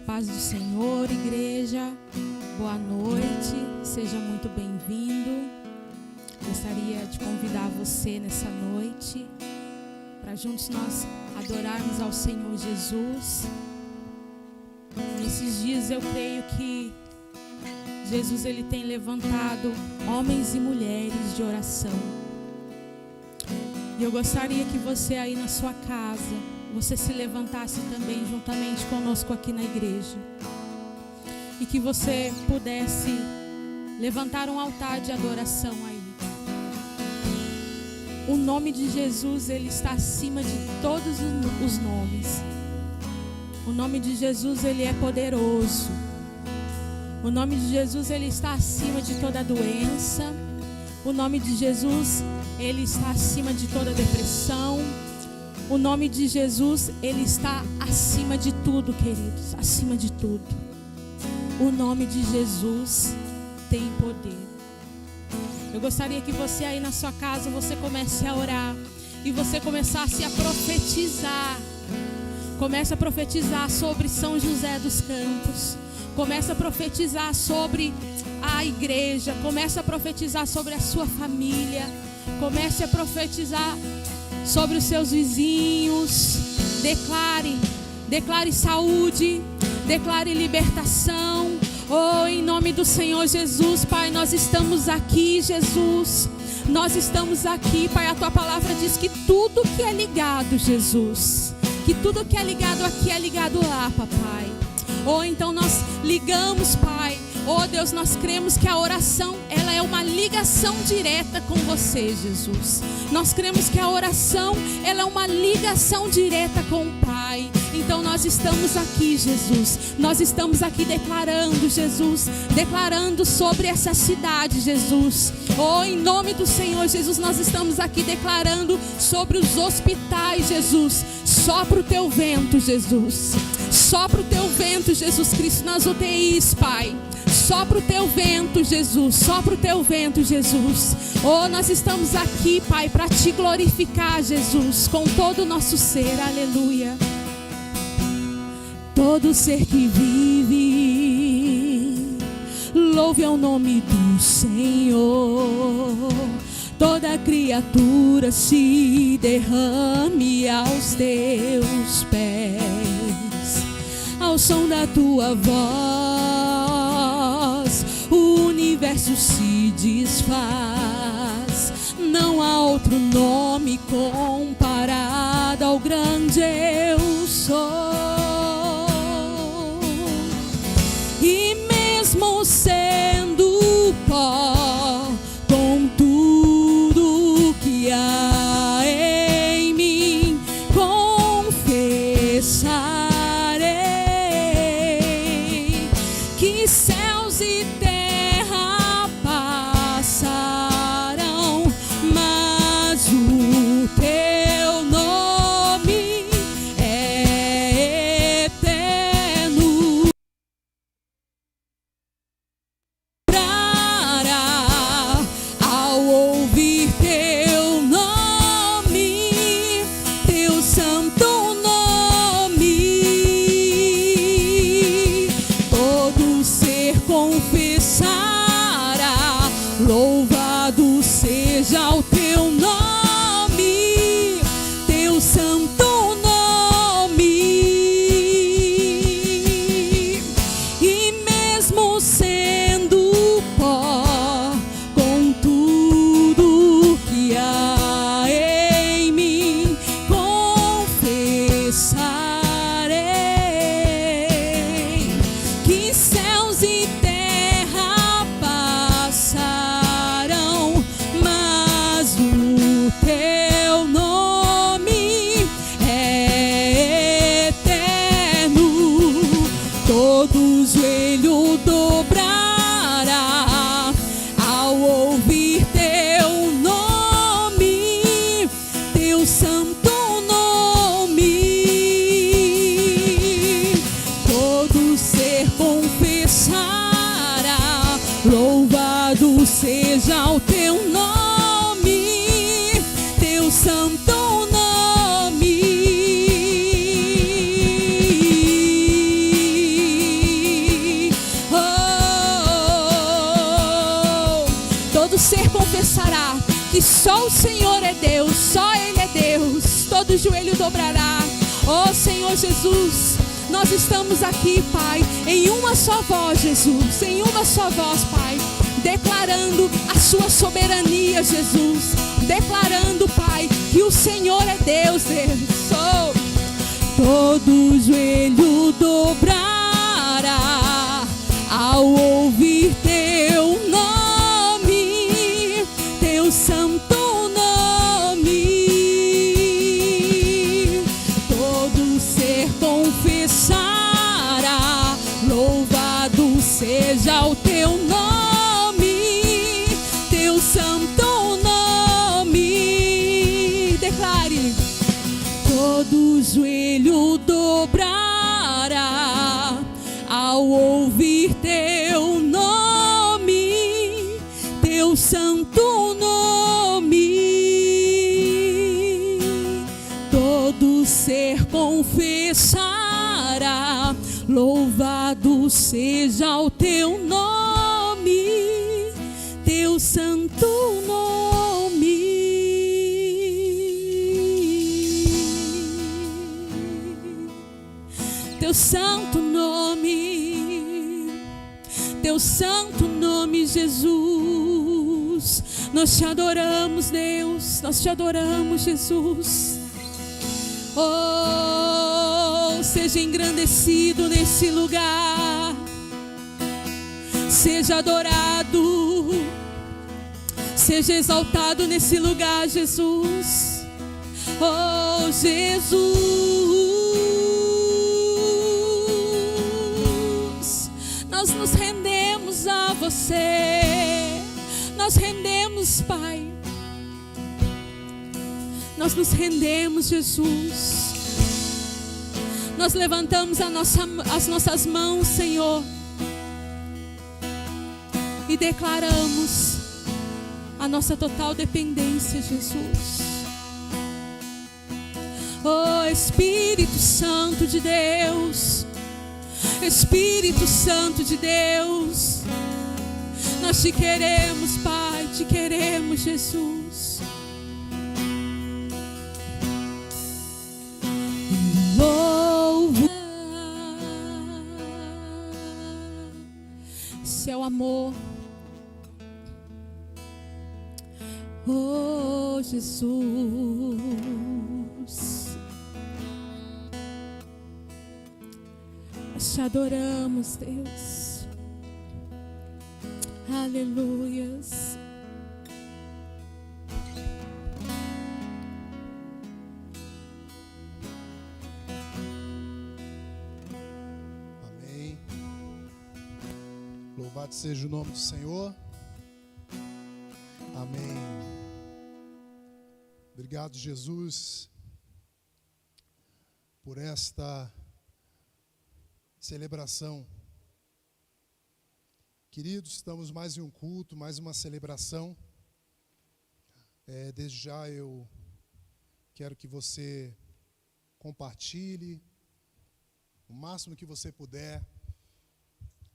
paz do Senhor, igreja. Boa noite, seja muito bem-vindo. Gostaria de convidar você nessa noite para juntos nós adorarmos ao Senhor Jesus. Nesses dias eu creio que Jesus ele tem levantado homens e mulheres de oração. E eu gostaria que você aí na sua casa, você se levantasse também juntamente conosco aqui na igreja. E que você pudesse levantar um altar de adoração aí. O nome de Jesus, ele está acima de todos os nomes. O nome de Jesus, ele é poderoso. O nome de Jesus, ele está acima de toda doença. O nome de Jesus, ele está acima de toda depressão. O nome de Jesus, ele está acima de tudo, queridos, acima de tudo. O nome de Jesus tem poder. Eu gostaria que você aí na sua casa, você comece a orar e você começasse a profetizar. Comece a profetizar sobre São José dos Campos. Comece a profetizar sobre a igreja. Comece a profetizar sobre a sua família. Comece a profetizar sobre os seus vizinhos. Declare saúde, declare libertação. Oh, em nome do Senhor Jesus, Pai, nós estamos aqui, Jesus. Nós estamos aqui, Pai, a Tua palavra diz que tudo que é ligado, Jesus, que tudo que é ligado aqui é ligado lá, Papai. Oh, então nós ligamos, Pai. Oh, Deus, nós cremos que a oração, ela é uma ligação direta com você, Jesus. Nós cremos que a oração, ela é uma ligação direta com o Pai. Então nós estamos aqui, Jesus. Nós estamos aqui declarando, Jesus, declarando sobre essa cidade, Jesus. Oh, em nome do Senhor, Jesus, nós estamos aqui declarando sobre os hospitais, Jesus. Sopra o Teu vento, Jesus. Sopra o Teu vento, Jesus Cristo, nas UTIs, Pai. Sopra o Teu vento, Jesus. Sopra o Teu vento, Jesus. Oh, nós estamos aqui, Pai, para Te glorificar, Jesus, com todo o nosso ser. Aleluia. Todo ser que vive, louve ao nome do Senhor. Toda criatura se derrame aos Teus pés. Ao som da Tua voz, o universo se desfaz. Não há outro nome comparado ao grande eu sou. E mesmo sendo pó, com tudo que há em mim, confessarei que céus e terra passarão, mas o Teu nome é joelho dobrará. Oh Senhor Jesus, nós estamos aqui, Pai, em uma só voz, Jesus, em uma só voz, Pai, declarando a sua soberania, Jesus, declarando, Pai, que o Senhor é Deus, Deus. Oh. Todo joelho dobrará ao ouvir teu nome, teu santo nome. Todo ser confessará, louvado seja o teu nome, teu santo nome. Declare. Todo joelho dobrará ao ouvir teu nome, teu santo nome. Todo ser confessará, louvado seja o teu nome, teu santo nome. Teu santo nome, teu santo nome, Jesus. Nós te adoramos, Deus, nós te adoramos, Jesus. Oh, seja engrandecido nesse lugar, seja adorado, seja exaltado nesse lugar, Jesus. Oh, Jesus. Nós nos rendemos a você, nós rendemos, Pai, nós nos rendemos, Jesus. Nós levantamos as nossas mãos, Senhor, e declaramos a nossa total dependência, Jesus. Oh, Espírito Santo de Deus, Espírito Santo de Deus, nós te queremos, Pai, te queremos, Jesus. Louvo, seu amor, oh Jesus. Nós te adoramos, Deus. Aleluias. Amém. Louvado seja o nome do Senhor. Amém. Obrigado, Jesus, por esta celebração. Queridos, estamos mais em um culto, mais uma celebração. Desde já eu quero que você compartilhe o máximo que você puder.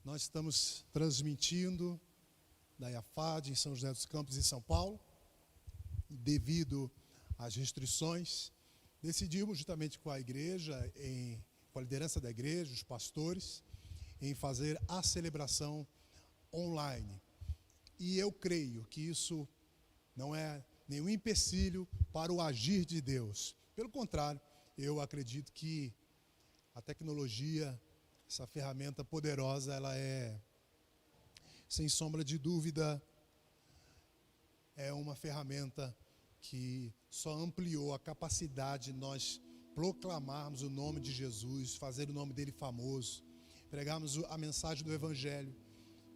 Nós estamos transmitindo da IAFAD em São José dos Campos, em São Paulo. Devido às restrições, decidimos juntamente com a igreja, com a liderança da igreja, os pastores, em fazer a celebração online. E eu creio que isso não é nenhum empecilho para o agir de Deus. Pelo contrário, eu acredito que a tecnologia, essa ferramenta poderosa, ela é, sem sombra de dúvida, é uma ferramenta que só ampliou a capacidade de nós proclamarmos o nome de Jesus, fazer o nome dele famoso, pregarmos a mensagem do Evangelho,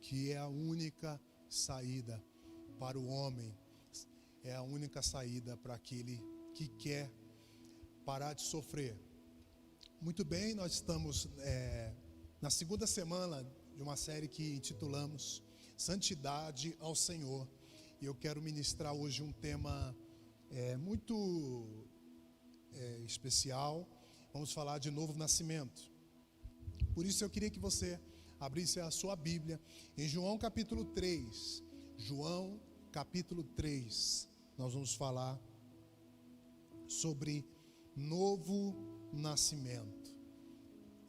que é a única saída para o homem, é a única saída para aquele que quer parar de sofrer. Muito bem, nós estamos na segunda semana de uma série que intitulamos Santidade ao Senhor. E eu quero ministrar hoje um tema muito especial. Vamos falar de novo nascimento. Por isso eu queria que você abrisse a sua Bíblia em João capítulo 3. João capítulo 3. Nós vamos falar sobre novo nascimento.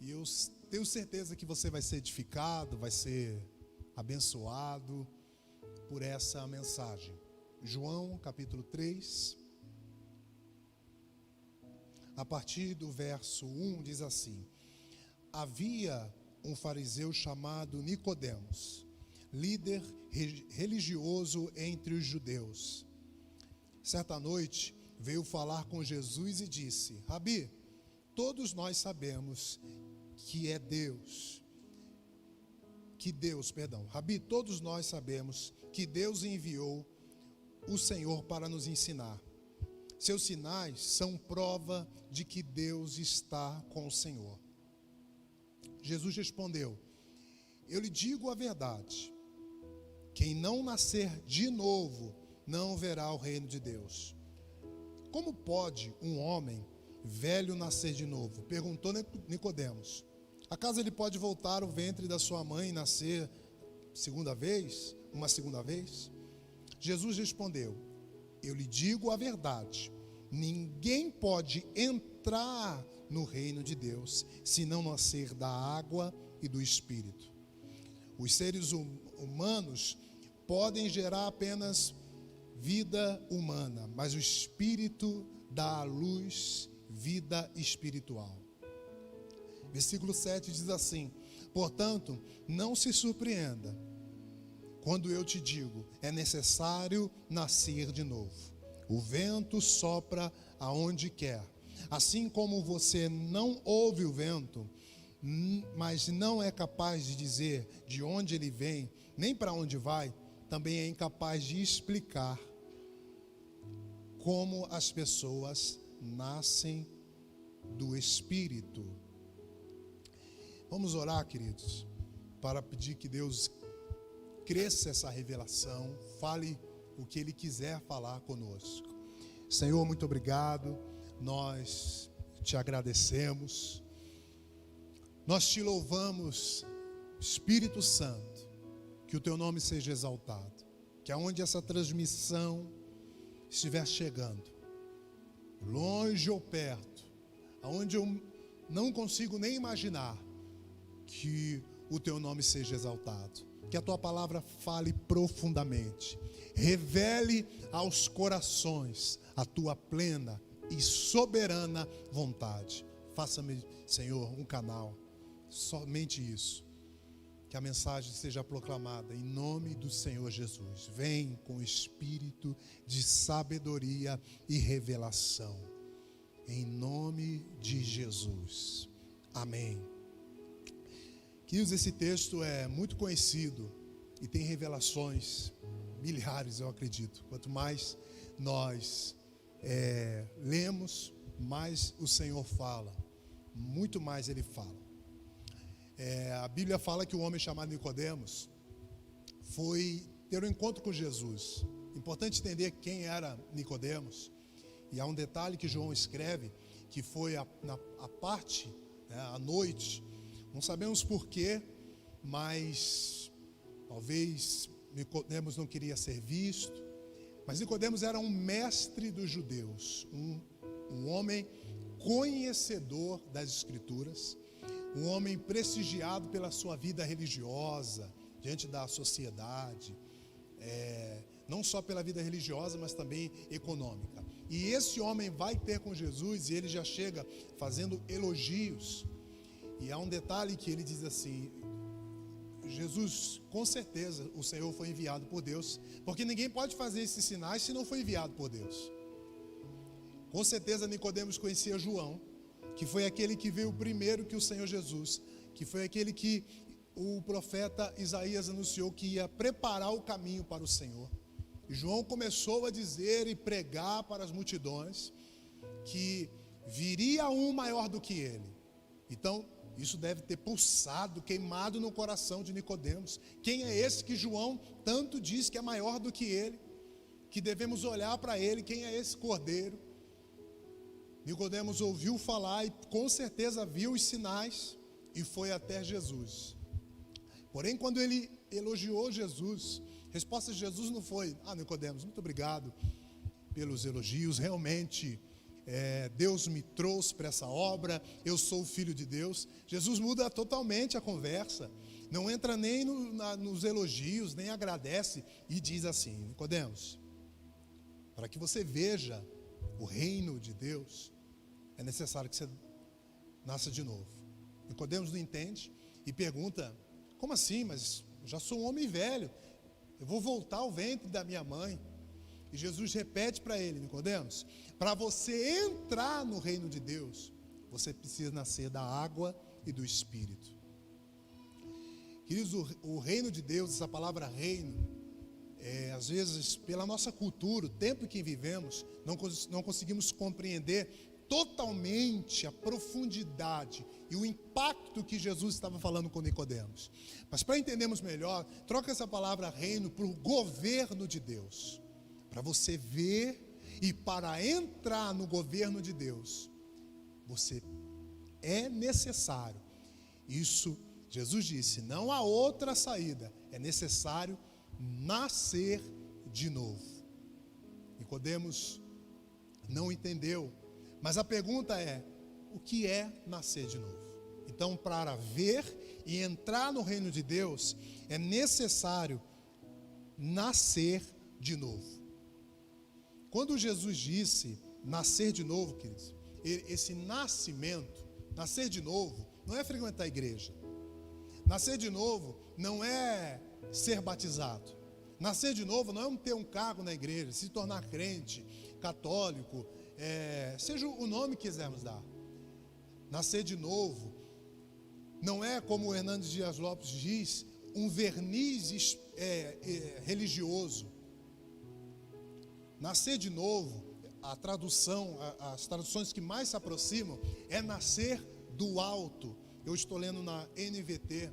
E eu tenho certeza que você vai ser edificado, vai ser abençoado por essa mensagem. João capítulo 3, a partir do verso 1 diz assim: havia um fariseu chamado Nicodemos, líder religioso entre os judeus. Certa noite veio falar com Jesus e disse: Rabi, todos nós sabemos Rabi, todos nós sabemos que Deus enviou o Senhor para nos ensinar. Seus sinais são prova de que Deus está com o Senhor. Jesus respondeu: eu lhe digo a verdade, quem não nascer de novo não verá o reino de Deus. Como pode um homem velho nascer de novo? Perguntou Nicodemos. Acaso ele pode voltar ao ventre da sua mãe e nascer uma segunda vez? Jesus respondeu: eu lhe digo a verdade, ninguém pode entrar no reino de Deus se não nascer da água e do Espírito. Os seres humanos podem gerar apenas vida humana, mas o Espírito dá à luz vida espiritual. Versículo 7 diz assim: portanto, não se surpreenda quando eu te digo, é necessário nascer de novo. O vento sopra aonde quer. Assim como você não ouve o vento, mas não é capaz de dizer de onde ele vem, nem para onde vai, também é incapaz de explicar como as pessoas nascem do Espírito. Vamos orar, queridos, para pedir que Deus cresça essa revelação, fale o que Ele quiser falar conosco. Senhor, muito obrigado, nós te agradecemos, nós te louvamos, Espírito Santo, que o teu nome seja exaltado, que aonde essa transmissão estiver chegando, longe ou perto, aonde eu não consigo nem imaginar, que o teu nome seja exaltado, que a tua palavra fale profundamente, revele aos corações a tua plena e soberana vontade. Faça-me, Senhor, um canal, somente isso, que a mensagem seja proclamada em nome do Senhor Jesus. Vem com espírito de sabedoria e revelação, em nome de Jesus, amém. Queridos, esse texto é muito conhecido e tem revelações milhares, eu acredito. Quanto mais nós lemos, mais o Senhor fala, muito mais Ele fala. A Bíblia fala que o homem chamado Nicodemos foi ter um encontro com Jesus. Importante entender quem era Nicodemos. E há um detalhe que João escreve, que foi à parte, à noite. Não sabemos porquê, mas talvez Nicodemos não queria ser visto. Mas Nicodemos era um mestre dos judeus, um homem conhecedor das Escrituras, um homem prestigiado pela sua vida religiosa, diante da sociedade, não só pela vida religiosa, mas também econômica. E esse homem vai ter com Jesus e ele já chega fazendo elogios. E há um detalhe que ele diz assim: Jesus, com certeza o Senhor foi enviado por Deus, porque ninguém pode fazer esses sinais se não foi enviado por Deus. Com certeza Nicodemos conhecia João, que foi aquele que veio primeiro que o Senhor Jesus, que foi aquele que o profeta Isaías anunciou que ia preparar o caminho para o Senhor. E João começou a dizer e pregar para as multidões que viria um maior do que ele. Então, isso deve ter pulsado, queimado no coração de Nicodemos. Quem é esse que João tanto diz que é maior do que ele? Que devemos olhar para ele, quem é esse cordeiro? Nicodemos ouviu falar e com certeza viu os sinais e foi até Jesus. Porém, quando ele elogiou Jesus, a resposta de Jesus não foi: Nicodemos, muito obrigado pelos elogios, realmente Deus me trouxe para essa obra, eu sou o filho de Deus. Jesus muda totalmente a conversa, não entra nem nos elogios, nem agradece, e diz assim: Nicodemos, para que você veja o reino de Deus, é necessário que você nasça de novo. Nicodemos não entende e pergunta: como assim? Mas eu já sou um homem velho, eu vou voltar ao ventre da minha mãe. E Jesus repete para ele: Nicodemos, para você entrar no reino de Deus, você precisa nascer da água e do Espírito. Queridos, o reino de Deus, essa palavra reino, às vezes pela nossa cultura, o tempo em que vivemos, não conseguimos compreender totalmente a profundidade e o impacto que Jesus estava falando com Nicodemos. Mas para entendermos melhor, troca essa palavra reino por governo de Deus. Para você ver e para entrar no governo de Deus, você é necessário. Isso, Jesus disse, não há outra saída, é necessário nascer de novo. Nicodemos não entendeu, mas a pergunta é: o que é nascer de novo? Então, para ver e entrar no reino de Deus, é necessário nascer de novo. Quando Jesus disse nascer de novo, queridos, esse nascimento, nascer de novo, não é frequentar a igreja. Nascer de novo não é ser batizado. Nascer de novo não é ter um cargo na igreja, se tornar crente, católico, seja o nome que quisermos dar. Nascer de novo não é, como o Hernandes Dias Lopes diz, um verniz religioso. Nascer de novo, as traduções que mais se aproximam, é nascer do alto. Eu estou lendo na NVT,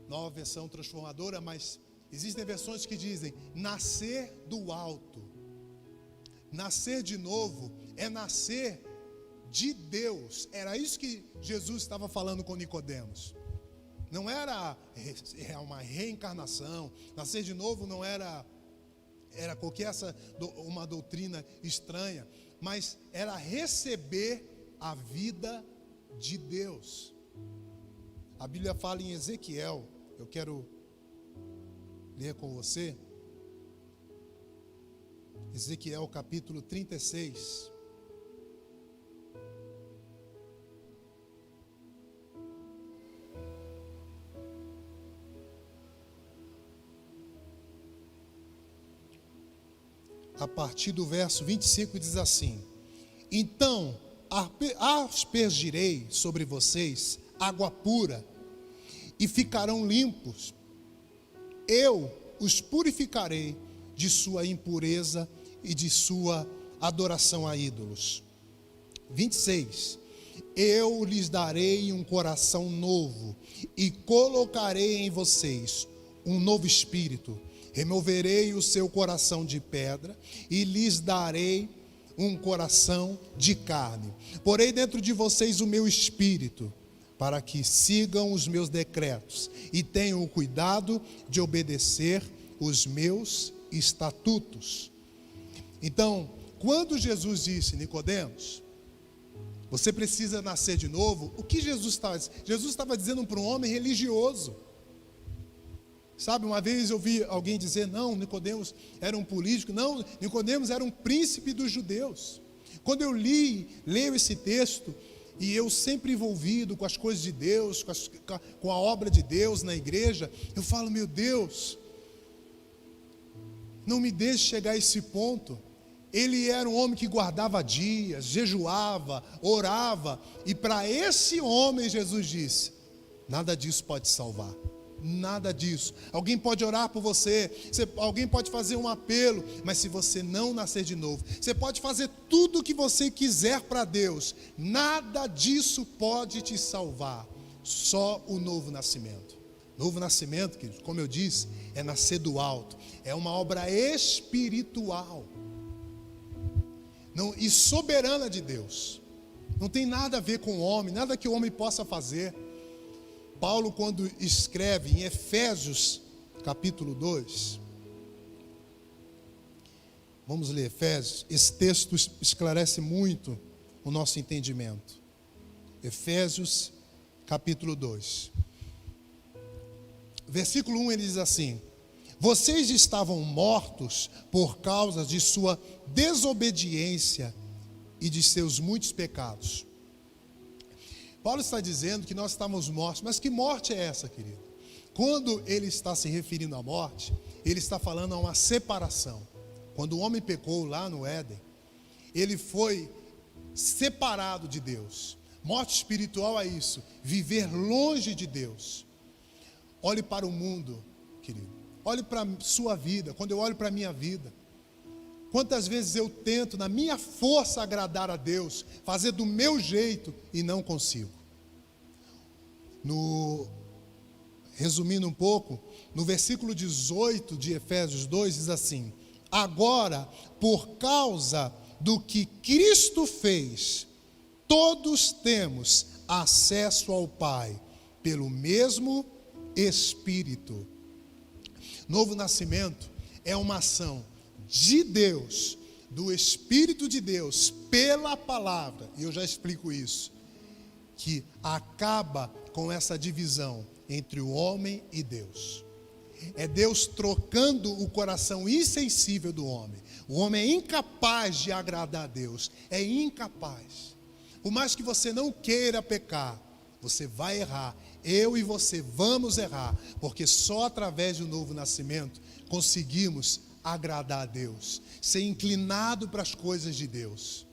nova versão transformadora, mas existem versões que dizem nascer do alto. Nascer de novo é nascer de Deus. Era isso que Jesus estava falando com Nicodemos. Não era uma reencarnação. Nascer de novo não era qualquer uma doutrina estranha, mas era receber a vida de Deus. A Bíblia fala em Ezequiel, eu quero ler com você, Ezequiel capítulo 36. A partir do verso 25 diz assim: então aspergirei sobre vocês água pura e ficarão limpos. Eu os purificarei de sua impureza e de sua adoração a ídolos. 26. Eu lhes darei um coração novo e colocarei em vocês um novo espírito. Removerei o seu coração de pedra e lhes darei um coração de carne. Porei dentro de vocês o meu espírito, para que sigam os meus decretos e tenham o cuidado de obedecer os meus estatutos. Então, quando Jesus disse: Nicodemos, você precisa nascer de novo, o que Jesus estava dizendo? Jesus estava dizendo para um homem religioso. Sabe, uma vez eu vi alguém dizer: não, Nicodemos era um político. Não, Nicodemos era um príncipe dos judeus. Quando eu leio esse texto, e eu sempre envolvido com as coisas de Deus, com a obra de Deus na igreja, eu falo: meu Deus, não me deixe chegar a esse ponto. Ele era um homem que guardava dias, jejuava, orava, e para esse homem Jesus disse: nada disso pode salvar. Nada disso. Alguém pode orar por você, alguém pode fazer um apelo, mas se você não nascer de novo, você pode fazer tudo o que você quiser para Deus, nada disso pode te salvar. Só o novo nascimento. Novo nascimento, queridos, como eu disse, é nascer do alto. É uma obra espiritual e soberana de Deus. Não tem nada a ver com o homem, nada que o homem possa fazer. Paulo, quando escreve em Efésios capítulo 2, Vamos ler Efésios. Esse texto esclarece muito o nosso entendimento. Efésios, capítulo 2. Versículo 1, ele diz assim: vocês estavam mortos por causa de sua desobediência e de seus muitos pecados. Paulo está dizendo que nós estávamos mortos, mas que morte é essa, querido? Quando ele está se referindo à morte, ele está falando a uma separação. Quando o homem pecou lá no Éden, ele foi separado de Deus. Morte espiritual é isso, viver longe de Deus. Olhe para o mundo, querido. Olhe para a sua vida. Quando eu olho para a minha vida, quantas vezes eu tento, na minha força, agradar a Deus, fazer do meu jeito e não consigo. Resumindo um pouco, no versículo 18 de Efésios 2 diz assim: agora, por causa do que Cristo fez, todos temos acesso ao Pai, pelo mesmo Espírito. Novo nascimento é uma ação de Deus, do Espírito de Deus, pela palavra, e eu já explico isso, que acaba com essa divisão entre o homem e Deus. É Deus trocando o coração insensível do homem. O homem é incapaz de agradar a Deus, é incapaz. Por mais que você não queira pecar, você vai errar. Eu e você vamos errar, porque só através do novo nascimento conseguimos agradar a Deus, ser inclinado para as coisas de Deus.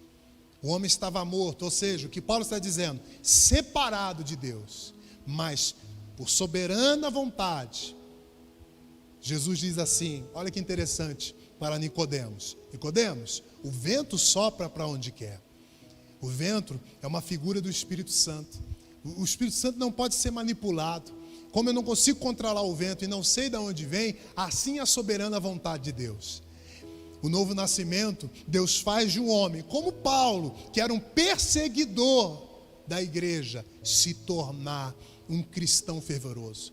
O homem estava morto, ou seja, o que Paulo está dizendo, separado de Deus, mas por soberana vontade. Jesus diz assim, olha que interessante para Nicodemos: Nicodemos, o vento sopra para onde quer. O vento é uma figura do Espírito Santo. O Espírito Santo não pode ser manipulado. Como eu não consigo controlar o vento e não sei de onde vem, assim é a soberana vontade de Deus. O novo nascimento, Deus faz de um homem, como Paulo, que era um perseguidor da igreja, se tornar um cristão fervoroso.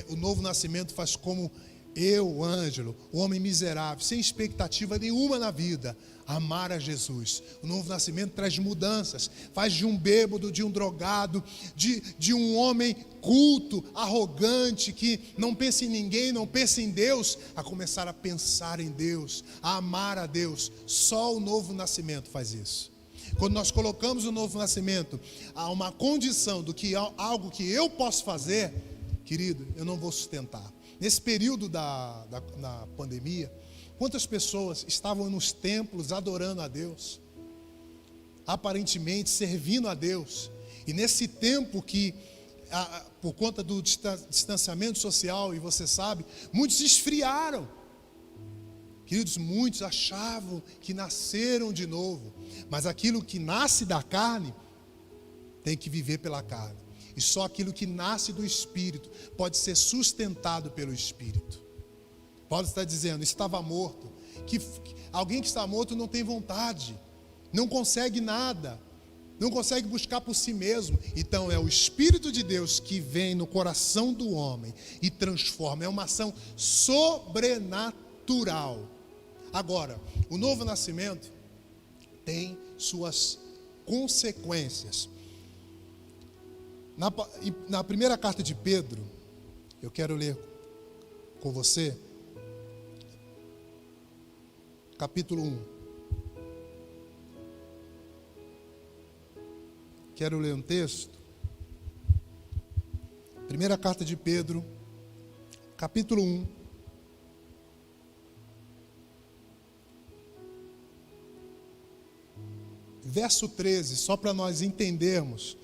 O novo nascimento faz como eu, Ângelo, o homem miserável, sem expectativa nenhuma na vida, amar a Jesus. O novo nascimento traz mudanças, faz de um bêbado, de um drogado, de um homem culto, arrogante, que não pensa em ninguém, não pensa em Deus, a começar a pensar em Deus, a amar a Deus. Só o novo nascimento faz isso. Quando nós colocamos o novo nascimento a uma condição do que algo que eu posso fazer, querido, eu não vou sustentar. Nesse período da pandemia, quantas pessoas estavam nos templos adorando a Deus, aparentemente servindo a Deus, e nesse tempo que, por conta do distanciamento social, e você sabe, muitos se esfriaram. Queridos, muitos achavam que nasceram de novo, mas aquilo que nasce da carne tem que viver pela carne. E só aquilo que nasce do Espírito pode ser sustentado pelo Espírito. Paulo está dizendo, estava morto. Que alguém que está morto não tem vontade, não consegue nada, não consegue buscar por si mesmo. Então é o Espírito de Deus que vem no coração do homem e transforma. É uma ação sobrenatural. Agora, o novo nascimento tem suas consequências. Na primeira carta de Pedro, eu quero ler com você, capítulo 1. Quero ler um texto. Primeira carta de Pedro, capítulo 1. Verso 13, só para nós entendermos.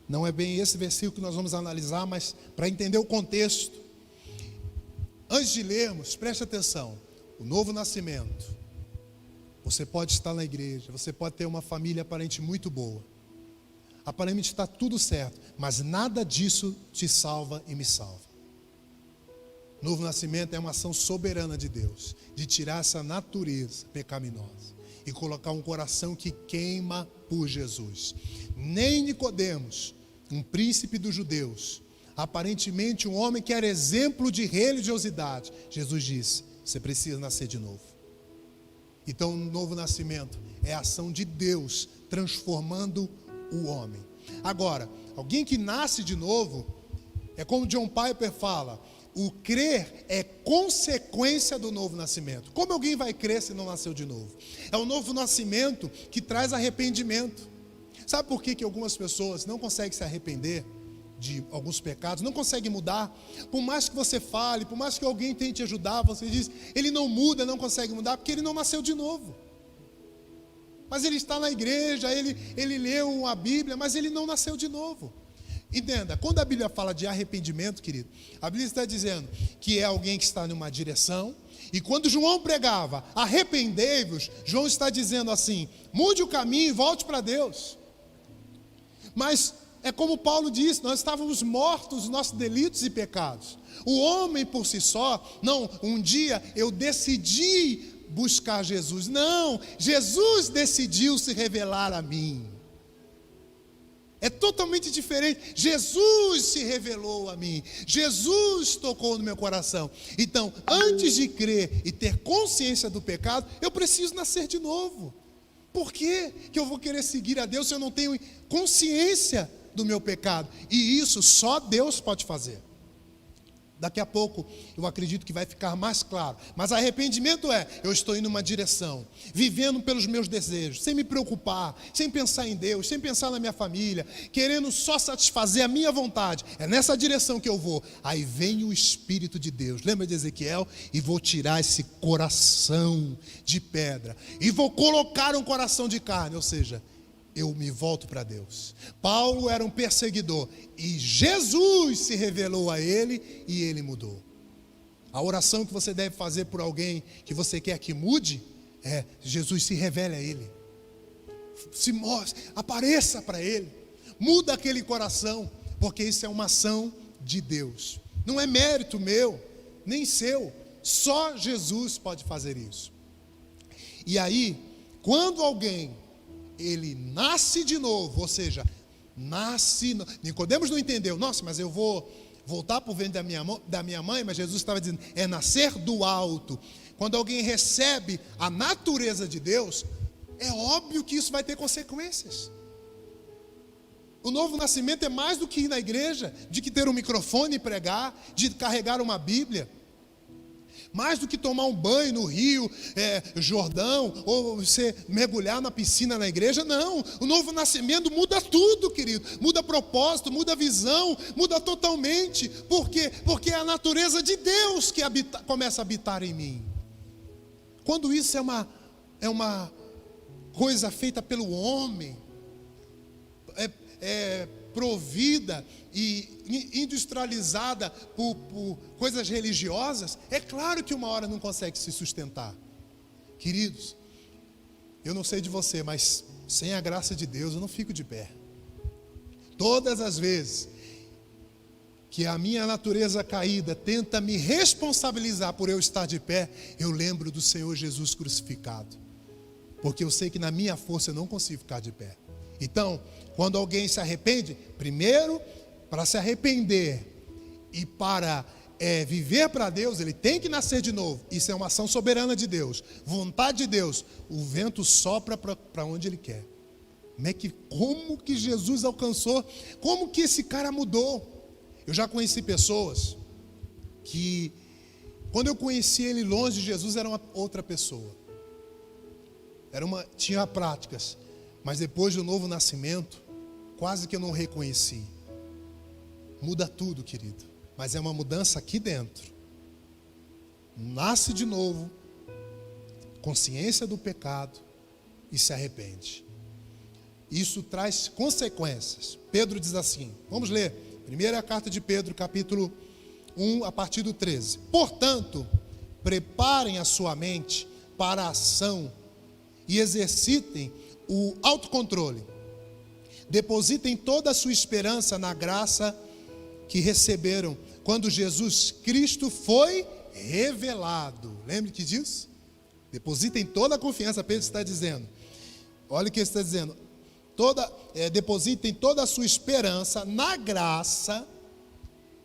Não é bem esse versículo que nós vamos analisar, mas para entender o contexto. Antes de lermos, preste atenção. O novo nascimento. Você pode estar na igreja, você pode ter uma família aparente muito boa. Aparentemente está tudo certo, mas nada disso te salva e me salva. O novo nascimento é uma ação soberana de Deus, de tirar essa natureza pecaminosa e colocar um coração que queima por Jesus. Nem Nicodemos, um príncipe dos judeus, aparentemente um homem que era exemplo de religiosidade, Jesus disse, você precisa nascer de novo. Então, o novo nascimento é a ação de Deus transformando o homem. Agora, alguém que nasce de novo, é como John Piper fala, o crer é consequência do novo nascimento. Como alguém vai crer se não nasceu de novo? É o novo nascimento que traz arrependimento. Sabe por que algumas pessoas não conseguem se arrepender de alguns pecados, não conseguem mudar? Por mais que você fale, por mais que alguém tente ajudar, você diz, ele não muda, não consegue mudar, porque ele não nasceu de novo. Mas ele está na igreja, ele leu a Bíblia, mas ele não nasceu de novo. Entenda, quando a Bíblia fala de arrependimento, querido, a Bíblia está dizendo que é alguém que está numa direção, e quando João pregava, arrependei-vos, João está dizendo assim, mude o caminho e volte para Deus. Mas é como Paulo disse, nós estávamos mortos nos nossos delitos e pecados. O homem por si só, não, um dia eu decidi buscar Jesus. Não, Jesus decidiu se revelar a mim. É totalmente diferente. Jesus se revelou a mim. Jesus tocou no meu coração. Então, antes de crer e ter consciência do pecado, eu preciso nascer de novo. Por que eu vou querer seguir a Deus se eu não tenho consciência do meu pecado? E isso só Deus pode fazer. Daqui a pouco eu acredito que vai ficar mais claro. Mas arrependimento eu estou indo numa direção, vivendo pelos meus desejos, sem me preocupar, sem pensar em Deus, sem pensar na minha família, querendo só satisfazer a minha vontade. É nessa direção que eu vou. Aí vem o Espírito de Deus, lembra de Ezequiel? E vou tirar esse coração de pedra e vou colocar um coração de carne, ou seja, eu me volto para Deus. Paulo era um perseguidor e Jesus se revelou a ele e ele mudou. A oração que você deve fazer por alguém que você quer que mude é: Jesus, se revele a ele, se mostre, apareça para ele, muda aquele coração, porque isso é uma ação de Deus. Não é mérito meu, nem seu, só Jesus pode fazer isso. E quando alguém ele nasce de novo, ou seja, Nicodemos não entendeu, nossa, mas eu vou voltar para o ventre da minha mãe, mas Jesus estava dizendo, é nascer do alto. Quando alguém recebe a natureza de Deus, é óbvio que isso vai ter consequências. O novo nascimento é mais do que ir na igreja, de que ter um microfone e pregar, de carregar uma Bíblia. Mais do que tomar um banho no rio Jordão, ou você mergulhar na piscina na igreja, não. O novo nascimento muda tudo, querido. Muda propósito, muda visão, muda totalmente. Por quê? Porque é a natureza de Deus que começa a habitar em mim. Quando isso é uma coisa feita pelo homem, provida e industrializada por coisas religiosas, é claro que uma hora não consegue se sustentar. Queridos, eu não sei de você, mas sem a graça de Deus eu não fico de pé. Todas as vezes que a minha natureza caída tenta me responsabilizar por eu estar de pé, eu lembro do Senhor Jesus crucificado, porque eu sei que na minha força eu não consigo ficar de pé. Então, quando alguém se arrepende, primeiro, para se arrepender e para viver para Deus, ele tem que nascer de novo. Isso é uma ação soberana de Deus, vontade de Deus. O vento sopra para onde ele quer. Como que Jesus alcançou? Como que esse cara mudou? Eu já conheci pessoas que, quando eu conheci ele longe de Jesus, era uma outra pessoa. Tinha práticas. Mas depois do novo nascimento, quase que eu não reconheci. Muda tudo, querido. Mas é uma mudança aqui dentro. Nasce de novo, consciência do pecado e se arrepende. Isso traz consequências. Pedro diz assim, vamos ler. Primeira carta de Pedro, capítulo 1, a partir do 13. Portanto, preparem a sua mente para a ação e exercitem o autocontrole. Depositem toda a sua esperança na graça que receberam quando Jesus Cristo foi revelado. Lembre que disso? Depositem toda a confiança. Pedro está dizendo, olha o que ele está dizendo, depositem toda a sua esperança na graça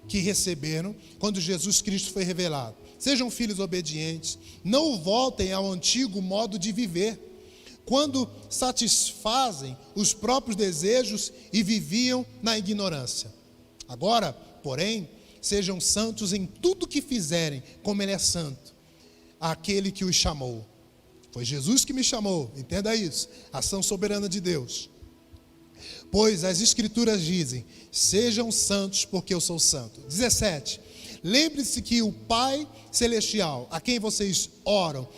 que receberam quando Jesus Cristo foi revelado. Sejam filhos obedientes, não voltem ao antigo modo de viver, quando satisfazem os próprios desejos e viviam na ignorância. Agora, porém, sejam santos em tudo que fizerem, como Ele é santo, aquele que os chamou. Foi Jesus que me chamou, entenda isso, ação soberana de Deus. Pois as Escrituras dizem, sejam santos porque eu sou santo. 17, lembre-se que o Pai Celestial, a quem vocês oram,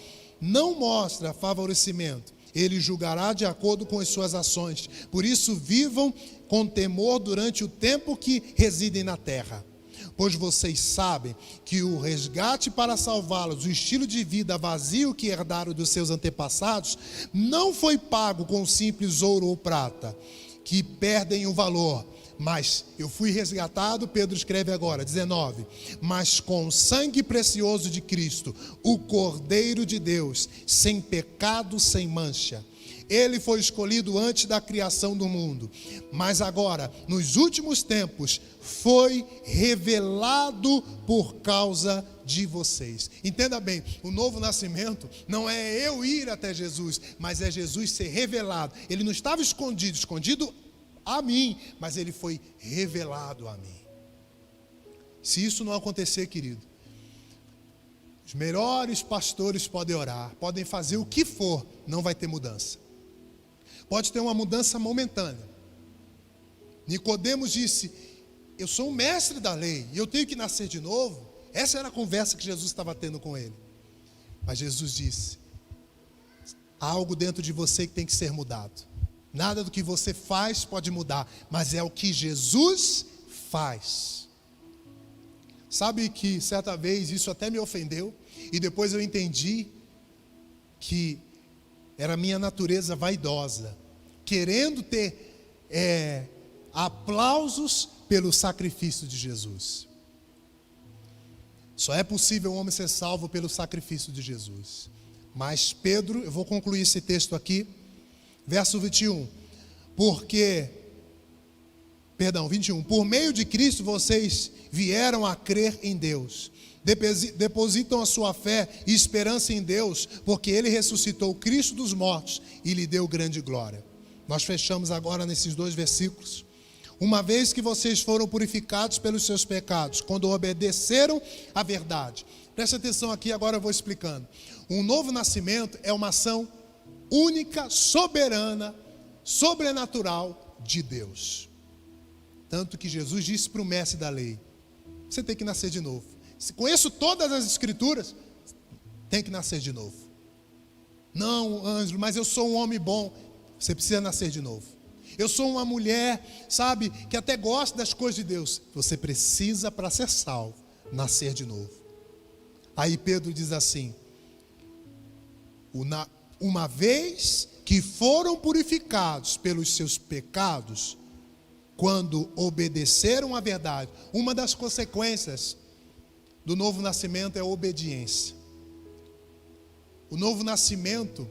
não mostra favorecimento. Ele julgará de acordo com as suas ações. Por isso, vivam com temor durante o tempo que residem na terra. Pois vocês sabem que o resgate para salvá-los, o estilo de vida vazio que herdaram dos seus antepassados, não foi pago com simples ouro ou prata, que perdem o valor. Mas eu fui resgatado, Pedro escreve agora, 19, mas com o sangue precioso de Cristo, o Cordeiro de Deus, sem pecado, sem mancha. Ele foi escolhido antes da criação do mundo, mas agora, nos últimos tempos, foi revelado por causa de vocês. Entenda bem, o novo nascimento não é eu ir até Jesus, mas é Jesus ser revelado. Ele não estava escondido a mim, mas ele foi revelado a mim. Se isso não acontecer, querido, os melhores pastores podem orar, podem fazer o que for, não vai ter mudança. Pode ter uma mudança momentânea. Nicodemos disse, eu sou um mestre da lei, e eu tenho que nascer de novo. Essa era a conversa que Jesus estava tendo com ele. Mas Jesus disse, há algo dentro de você que tem que ser mudado. Nada do que você faz pode mudar, mas é o que Jesus faz. Sabe que certa vez isso até me ofendeu, e depois eu entendi que era a minha natureza vaidosa, querendo ter aplausos pelo sacrifício de Jesus. Só é possível o homem ser salvo pelo sacrifício de Jesus. Mas Pedro, eu vou concluir esse texto aqui, verso 21. 21. Por meio de Cristo vocês vieram a crer em Deus. Depositam a sua fé e esperança em Deus, porque Ele ressuscitou Cristo dos mortos e lhe deu grande glória. Nós fechamos agora nesses 2 versículos. Uma vez que vocês foram purificados pelos seus pecados, quando obedeceram à verdade. Preste atenção aqui, agora eu vou explicando. Um novo nascimento é uma ação única, soberana, sobrenatural de Deus. Tanto que Jesus disse para o mestre da lei, você tem que nascer de novo. Se conheço todas as escrituras, tem que nascer de novo. Não, Ângelo, mas eu sou um homem bom. Você precisa nascer de novo. Eu sou uma mulher, sabe, que até gosta das coisas de Deus. Você precisa, para ser salvo, nascer de novo. Aí Pedro diz assim, uma vez que foram purificados pelos seus pecados, quando obedeceram à verdade. Uma das consequências do novo nascimento é a obediência. O novo nascimento,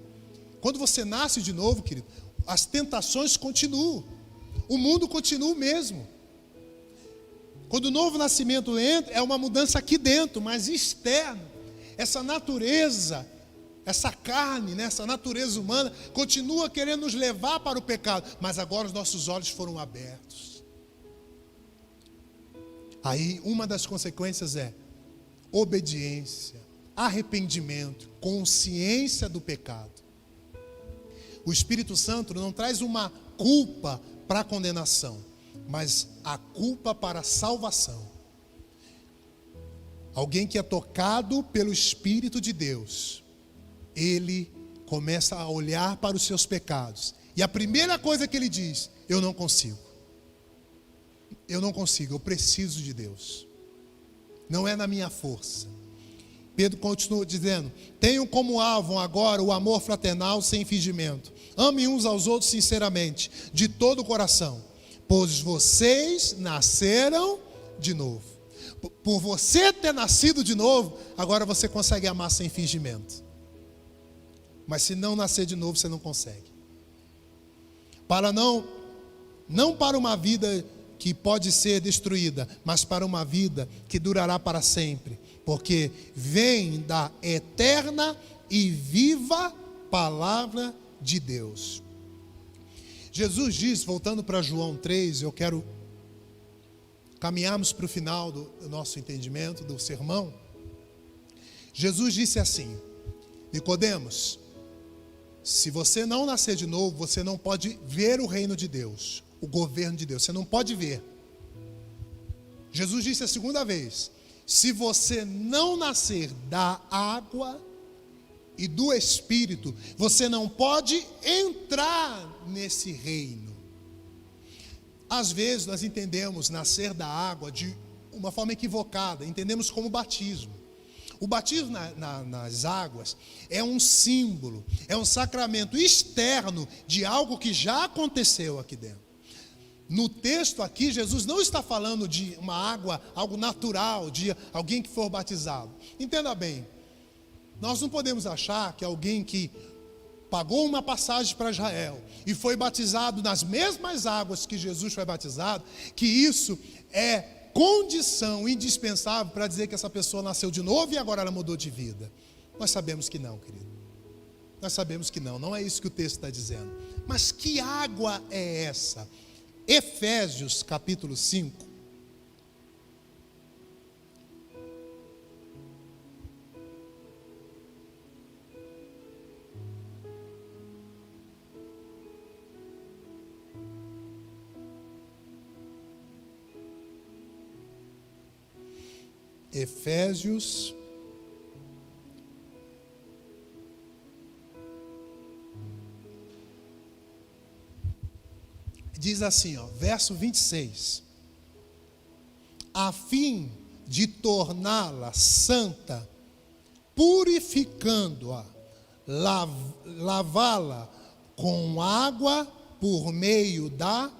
quando você nasce de novo, querido, as tentações continuam. O mundo continua o mesmo. Quando o novo nascimento entra, é uma mudança aqui dentro, mas externo. Essa natureza, essa carne, né, essa natureza humana, continua querendo nos levar para o pecado. Mas agora os nossos olhos foram abertos. Aí uma das consequências é obediência, arrependimento, consciência do pecado. O Espírito Santo não traz uma culpa para a condenação, mas a culpa para a salvação. Alguém que é tocado pelo Espírito de Deus, ele começa a olhar para os seus pecados. E a primeira coisa que ele diz, eu não consigo. Eu não consigo, eu preciso de Deus. Não é na minha força. Pedro continua dizendo, tenham como alvo agora o amor fraternal sem fingimento. Amem uns aos outros sinceramente, de todo o coração. Pois vocês nasceram de novo. Por você ter nascido de novo, agora você consegue amar sem fingimento. Mas se não nascer de novo, você não consegue. Para não para uma vida que pode ser destruída, mas para uma vida que durará para sempre, porque vem da eterna e viva palavra de Deus. Jesus diz, voltando para João 3, eu quero caminharmos para o final do nosso entendimento, do sermão. Jesus disse assim: Nicodemos, se você não nascer de novo, você não pode ver o reino de Deus, o governo de Deus, você não pode ver. Jesus disse a segunda vez: se você não nascer da água e do Espírito, você não pode entrar nesse reino. Às vezes nós entendemos nascer da água de uma forma equivocada, entendemos como batismo. O batismo nas águas é um símbolo, é um sacramento externo de algo que já aconteceu aqui dentro. No texto aqui, Jesus não está falando de uma água, algo natural, de alguém que for batizado. Entenda bem, nós não podemos achar que alguém que pagou uma passagem para Israel e foi batizado nas mesmas águas que Jesus foi batizado, que isso é condição indispensável para dizer que essa pessoa nasceu de novo e agora ela mudou de vida. Nós sabemos que não, querido. Nós sabemos que não é isso que o texto está dizendo. Mas que água é essa? Efésios capítulo 5. Efésios diz assim, verso 26: a fim de torná-la santa, purificando-a, lavá-la com água por meio da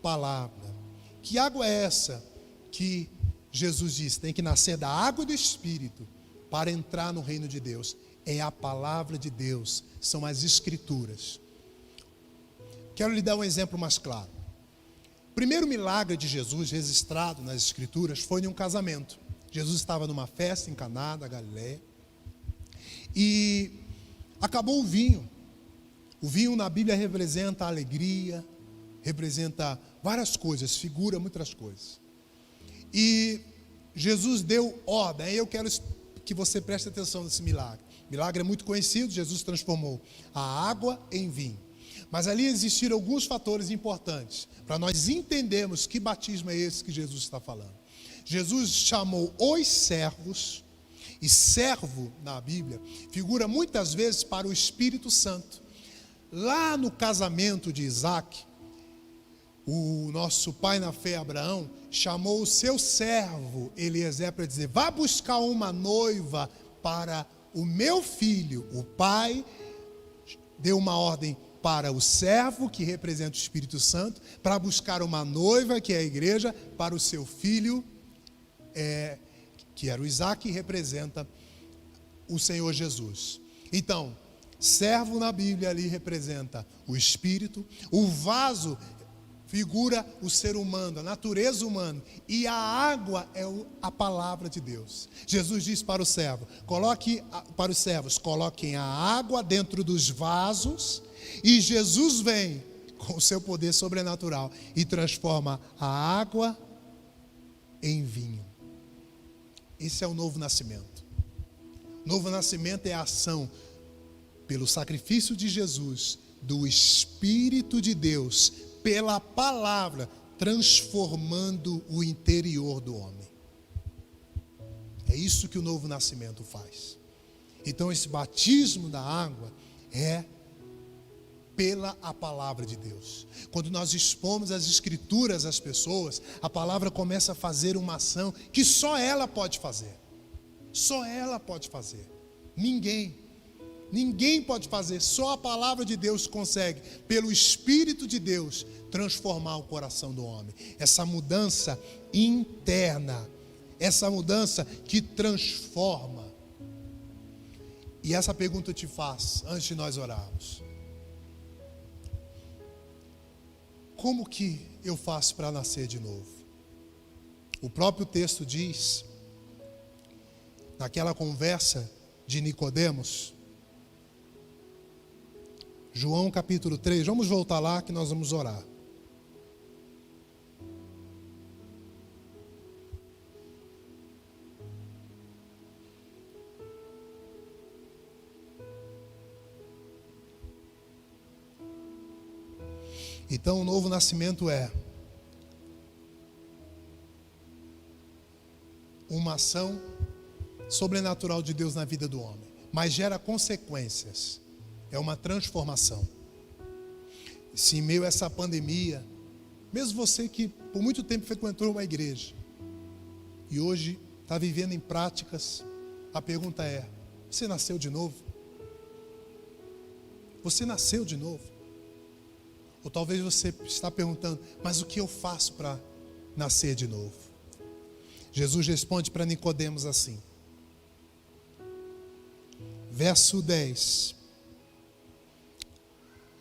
palavra. Que água é essa que Jesus disse, tem que nascer da água e do Espírito para entrar no reino de Deus? É a palavra de Deus, são as Escrituras. Quero lhe dar um exemplo mais claro. O primeiro milagre de Jesus registrado nas Escrituras foi em um casamento. Jesus estava numa festa em Caná da Galileia e acabou o vinho. O vinho na Bíblia representa a alegria, representa várias coisas, figura muitas coisas. E Jesus deu ordem. Eu quero que você preste atenção nesse milagre. O milagre é muito conhecido. Jesus transformou a água em vinho. Mas ali existiram alguns fatores importantes para nós entendermos que batismo é esse que Jesus está falando. Jesus chamou os servos, e servo na Bíblia figura muitas vezes para o Espírito Santo. Lá no casamento de Isaac, o nosso pai na fé, Abraão, chamou o seu servo Eliezer para dizer: vá buscar uma noiva para o meu filho. O pai deu uma ordem para o servo, que representa o Espírito Santo, para buscar uma noiva, que é a igreja, para o seu filho, que era o Isaac, que representa o Senhor Jesus. Então, servo na Bíblia ali representa o Espírito, o vaso figura o ser humano, a natureza humana, e a água é a palavra de Deus. Jesus diz para o servo, para os servos, coloquem a água dentro dos vasos, e Jesus vem com o seu poder sobrenatural e transforma a água em vinho. Esse é o novo nascimento. Novo nascimento é a ação pelo sacrifício de Jesus, do Espírito de Deus, pela palavra, transformando o interior do homem. É isso que o novo nascimento faz. Então esse batismo da água é pela a palavra de Deus. Quando nós expomos as Escrituras às pessoas, a palavra começa a fazer uma ação que só ela pode fazer. Só ela pode fazer. Ninguém pode fazer, só a palavra de Deus consegue, pelo Espírito de Deus, transformar o coração do homem. Essa mudança interna, essa mudança que transforma. E essa pergunta eu te faço, antes de nós orarmos. Como que eu faço para nascer de novo? O próprio texto diz, naquela conversa de Nicodemos, João capítulo 3, vamos voltar lá que nós vamos orar. Então, o novo nascimento é uma ação sobrenatural de Deus na vida do homem, mas gera consequências, é uma transformação. Se em meio a essa pandemia, mesmo você que por muito tempo frequentou uma igreja e hoje está vivendo em práticas, a pergunta é: você nasceu de novo? Você nasceu de novo? Ou talvez você está perguntando, mas o que eu faço para nascer de novo? Jesus responde para Nicodemos assim. Verso 10.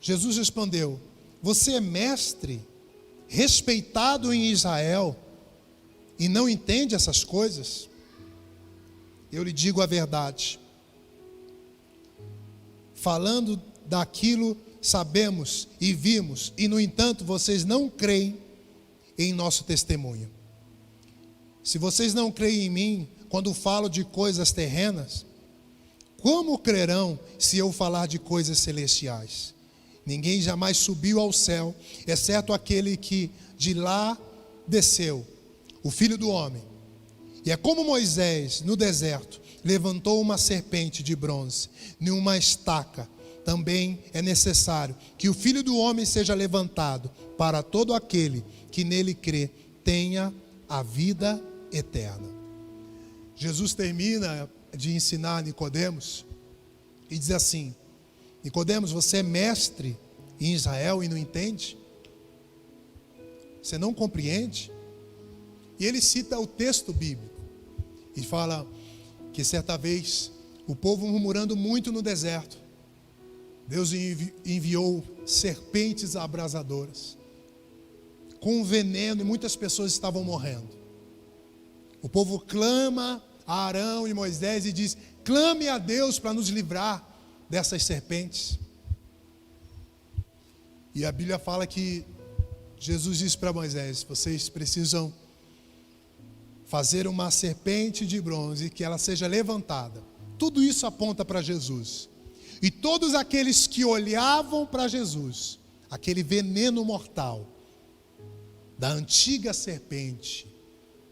Jesus respondeu: você é mestre, respeitado em Israel, e não entende essas coisas? Eu lhe digo a verdade. Falando daquilo sabemos e vimos, e no entanto vocês não creem em nosso testemunho. Se vocês não creem em mim, quando falo de coisas terrenas, como crerão se eu falar de coisas celestiais? Ninguém jamais subiu ao céu, exceto aquele que de lá desceu, o Filho do Homem. E é como Moisés, no deserto, levantou uma serpente de bronze, numa estaca, também é necessário que o Filho do Homem seja levantado, para todo aquele que nele crê tenha a vida eterna. Jesus termina de ensinar Nicodemos e diz assim: Nicodemos, você é mestre em Israel e não entende? Você não compreende? E ele cita o texto bíblico e fala que certa vez o povo murmurando muito no deserto, Deus enviou serpentes abrasadoras com veneno e muitas pessoas estavam morrendo. O povo clama a Arão e Moisés e diz: clame a Deus para nos livrar dessas serpentes. E a Bíblia fala que Jesus disse para Moisés: vocês precisam fazer uma serpente de bronze, que ela seja levantada. Tudo isso aponta para Jesus. E todos aqueles que olhavam para Jesus, aquele veneno mortal da antiga serpente,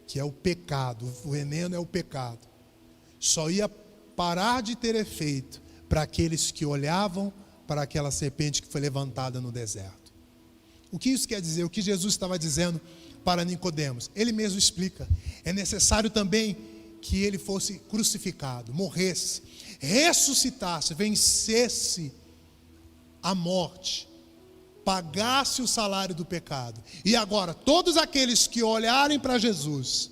que é o pecado, o veneno é o pecado, só ia parar de ter efeito para aqueles que olhavam para aquela serpente que foi levantada no deserto. O que isso quer dizer? O que Jesus estava dizendo para Nicodemos? Ele mesmo explica. É necessário também que ele fosse crucificado, morresse, ressuscitasse, vencesse a morte, pagasse o salário do pecado. E agora, todos aqueles que olharem para Jesus,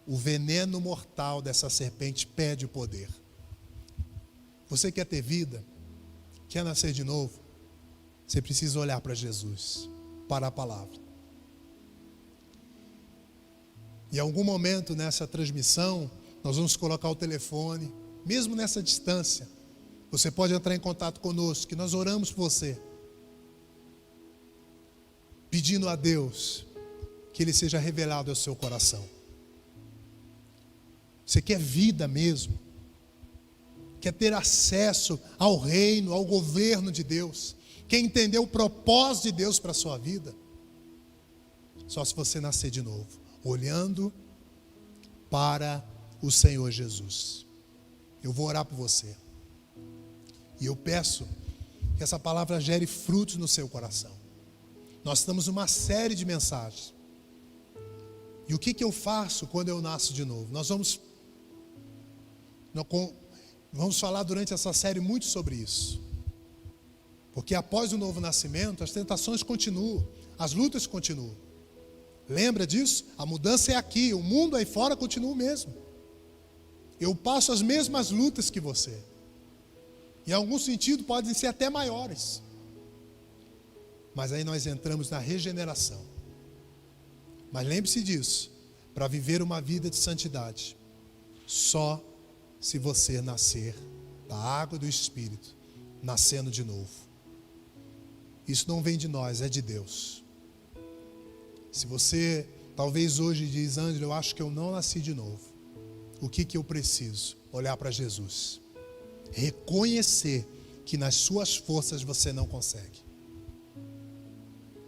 o veneno mortal dessa serpente perde o poder. Você quer ter vida? Quer nascer de novo? Você precisa olhar para Jesus, para a palavra. Em algum momento nessa transmissão, nós vamos colocar o telefone, mesmo nessa distância, você pode entrar em contato conosco, que nós oramos por você, pedindo a Deus que Ele seja revelado ao seu coração. Você quer vida mesmo? Quer ter acesso ao reino, ao governo de Deus? Quer entender o propósito de Deus para a sua vida? Só se você nascer de novo, olhando para o Senhor Jesus. Eu vou orar por você. E eu peço que essa palavra gere frutos no seu coração. Nós estamos numa série de mensagens. E o que eu faço quando eu nasço de novo? Nós vamos falar durante essa série muito sobre isso. Porque após o novo nascimento, as tentações continuam, as lutas continuam. Lembra disso? A mudança é aqui, o mundo aí fora continua o mesmo. Eu passo as mesmas lutas que você. Em algum sentido podem ser até maiores. mas aí nós entramos na regeneração. Mas lembre-se disso, para viver uma vida de santidade, só se você nascer da água e do Espírito, nascendo de novo. Isso não vem de nós, é de Deus. Se você talvez hoje diz: Ângelo, eu acho que eu não nasci de novo, o que eu preciso? Olhar para Jesus, reconhecer que nas suas forças você não consegue.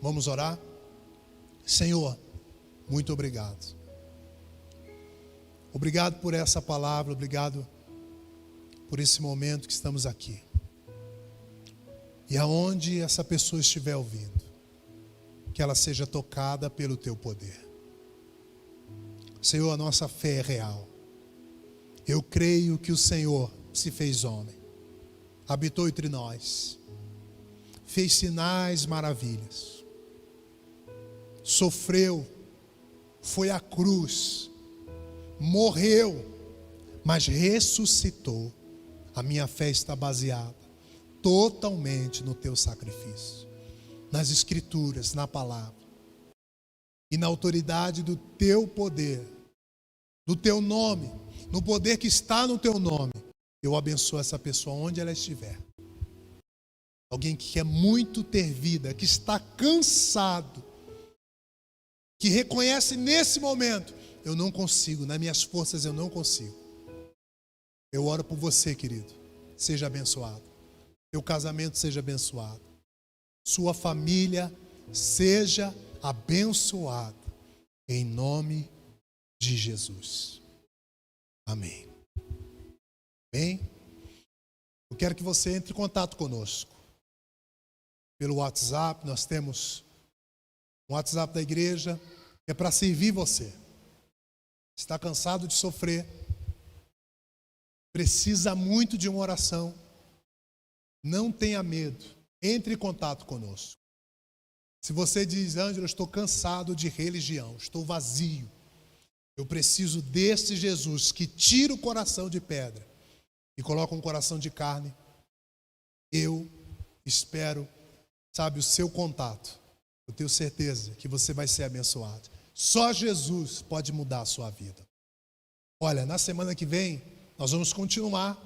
Vamos orar? Senhor, muito obrigado. Obrigado por essa palavra, obrigado por esse momento que estamos aqui. E aonde essa pessoa estiver ouvindo, que ela seja tocada pelo teu poder. Senhor, a nossa fé é real. Eu creio que o Senhor se fez homem, habitou entre nós, fez sinais, maravilhas, sofreu, foi à cruz, morreu, mas ressuscitou. A minha fé está baseada totalmente no teu sacrifício, nas escrituras, na palavra e na autoridade do teu poder, do teu nome, no poder que está no teu nome. Eu abençoo essa pessoa onde ela estiver. Alguém que quer muito ter vida, que está cansado, que reconhece nesse momento: eu não consigo, nas minhas forças eu não consigo. Eu oro por você, querido. Seja abençoado. Teu casamento seja abençoado. Sua família seja abençoada. Em nome de Jesus. Amém. Bem, eu quero que você entre em contato conosco. Pelo WhatsApp, nós temos um WhatsApp da igreja, que é para servir você. Está cansado de sofrer, precisa muito de uma oração, não tenha medo, entre em contato conosco. Se você diz: Ângelo, eu estou cansado de religião, estou vazio, eu preciso desse Jesus que tira o coração de pedra e coloca um coração de carne, eu espero, o seu contato. Eu tenho certeza que você vai ser abençoado. Só Jesus pode mudar a sua vida. Olha, na semana que vem nós vamos continuar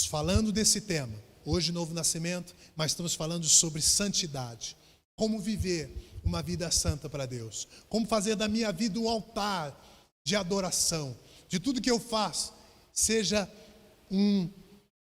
falando desse tema. Hoje, Novo Nascimento, mas estamos falando sobre santidade. Como viver uma vida santa para Deus. Como fazer da minha vida um altar de adoração. De tudo que eu faço, seja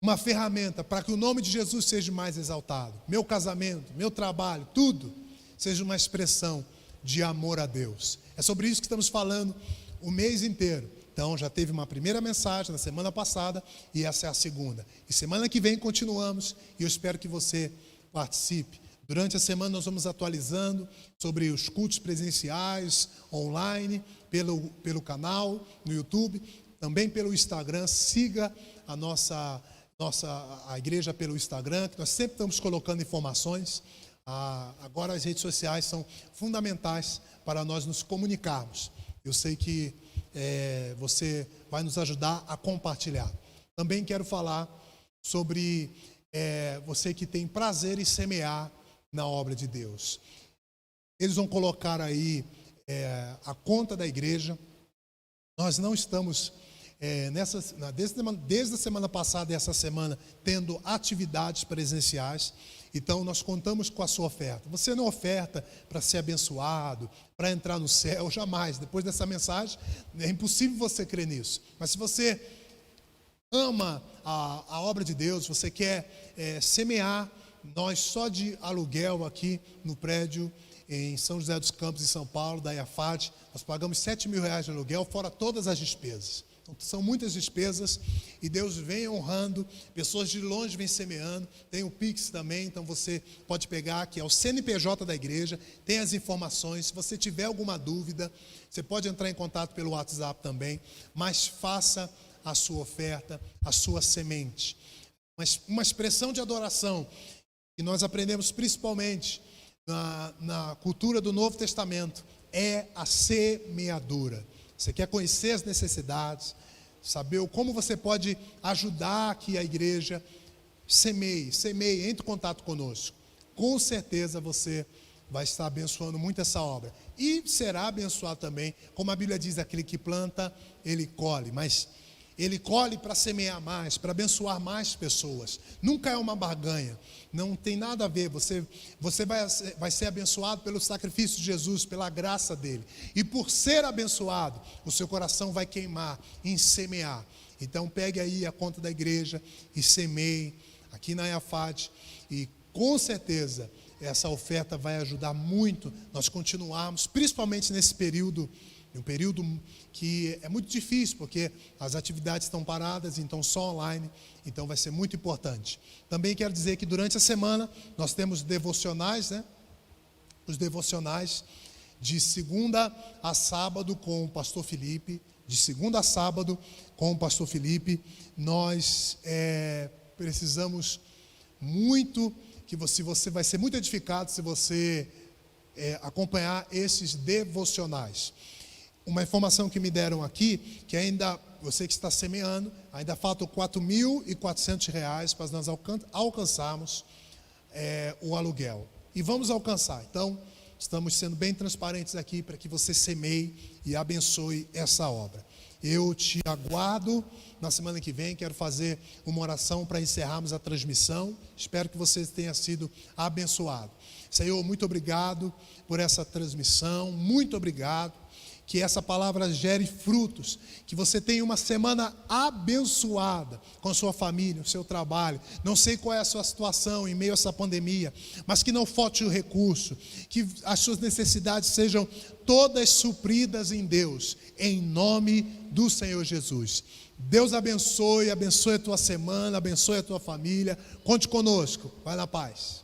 uma ferramenta para que o nome de Jesus seja mais exaltado. Meu casamento, meu trabalho, tudo seja uma expressão de amor a Deus. É sobre isso que estamos falando o mês inteiro. Então já teve uma primeira mensagem na semana passada e essa é a segunda. E semana que vem continuamos e eu espero que você participe. Durante a semana nós vamos atualizando sobre os cultos presenciais, online, pelo canal no YouTube, também pelo Instagram. Siga a igreja pelo Instagram, que nós sempre estamos colocando informações. Agora as redes sociais são fundamentais para nós nos comunicarmos. Eu sei que você vai nos ajudar a compartilhar. Também quero falar sobre você que tem prazer em semear na obra de Deus. Eles vão colocar aí a conta da igreja. Nós não estamos desde a semana passada e essa semana tendo atividades presenciais. Então nós contamos com a sua oferta. Você não oferta para ser abençoado, para entrar no céu, jamais. Depois dessa mensagem é impossível você crer nisso. Mas se você ama a obra de Deus, você quer semear, nós só de aluguel aqui no prédio em São José dos Campos, em São Paulo, da IAFAD, nós pagamos R$7.000 de aluguel, fora todas as despesas. Então, são muitas despesas e Deus vem honrando, pessoas de longe vêm semeando. Tem o Pix também, então você pode pegar, que é o CNPJ da igreja, tem as informações. Se você tiver alguma dúvida, você pode entrar em contato pelo WhatsApp também, mas faça a sua oferta, a sua semente. Mas uma expressão de adoração que nós aprendemos principalmente na cultura do Novo Testamento é a semeadura. Você quer conhecer as necessidades, saber como você pode ajudar aqui a igreja, semeie, entre em contato conosco. com certeza você vai estar abençoando muito essa obra. E será abençoado também, como a Bíblia diz, aquele que planta, ele colhe. Mas ele colhe para semear mais, para abençoar mais pessoas. Nunca é uma barganha, não tem nada a ver. Você vai ser abençoado pelo sacrifício de Jesus, pela graça dele. E por ser abençoado, o seu coração vai queimar em semear. Então pegue aí a conta da igreja e semeie aqui na IAFAT. E com certeza essa oferta vai ajudar muito nós continuarmos, principalmente nesse período, um período que é muito difícil, porque as atividades estão paradas, então só online, então vai ser muito importante. Também quero dizer que durante a semana nós temos devocionais, né? Os devocionais de segunda a sábado com o pastor Felipe, de segunda a sábado com o pastor Felipe. Nós precisamos muito, que você vai ser muito edificado se você acompanhar esses devocionais. Uma informação que me deram aqui, que ainda, você que está semeando, ainda faltam R$4.400 para nós alcançarmos o aluguel. E vamos alcançar. Então, estamos sendo bem transparentes aqui para que você semeie e abençoe essa obra. Eu te aguardo na semana que vem. Quero fazer uma oração para encerrarmos a transmissão. Espero que você tenha sido abençoado. Senhor, muito obrigado por essa transmissão. Muito obrigado. Que essa palavra gere frutos, que você tenha uma semana abençoada com a sua família, o seu trabalho. Não sei qual é a sua situação em meio a essa pandemia, mas que não falte o recurso, que as suas necessidades sejam todas supridas em Deus, em nome do Senhor Jesus. Deus abençoe a tua semana, abençoe a tua família. Conte conosco, vai na paz.